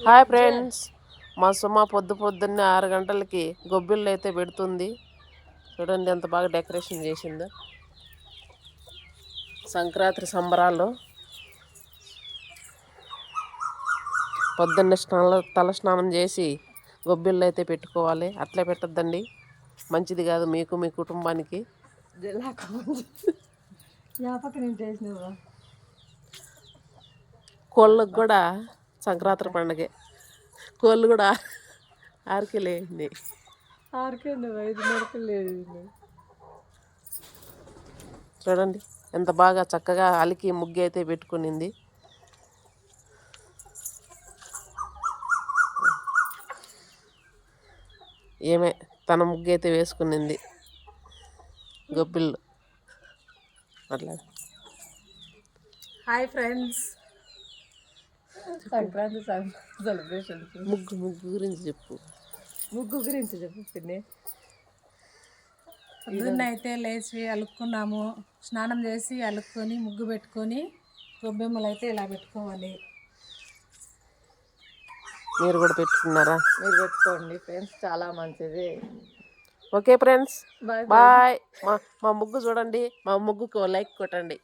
Hi friends, మా సుమ పొద్దున్నే 6 గంటలకి గొబ్బిళ్ళు అయితే పెడుతుంది. చూడండి ఎంత బాగా డెకరేషన్ చేసిందో. సంక్రాంతి సంబరాలు. పొద్దున్నే తల స్నానం చేసి గొబ్బిళ్ళు అయితే పెట్టుకోవాలి. అట్లే పెట్టద్దండి, మంచిది కాదు మీకు మీ కుటుంబానికి. కోళ్ళకు కూడా సంక్రాంతి పండుగ. కోళ్ళు కూడా ఆరికెళ్ళేయండి. చూడండి ఎంత బాగా చక్కగా అలికి ముగ్గు అయితే పెట్టుకునింది. ఏమే తన ముగ్గు అయితే వేసుకునింది. గొబ్బిళ్ళు అట్లా. Hi friends, Sankranti celebration. ముగ్గు గురించి చెప్పు. ముగ్గు గురించి చెప్పు పిన్ని. పొద్దున్న అయితే లేచి అలుక్కున్నాము, స్నానం చేసి అలుక్కొని ముగ్గు పెట్టుకొని గొబ్బెమ్మలు అయితే ఇలా పెట్టుకోవాలి. మీరు కూడా పెట్టుకున్నారా? మీరు పెట్టుకోండి ఫ్రెండ్స్, చాలా మంచిది. Okay friends, bye. మా ముగ్గు చూడండి, మా ముగ్గుకు లైక్ కొట్టండి.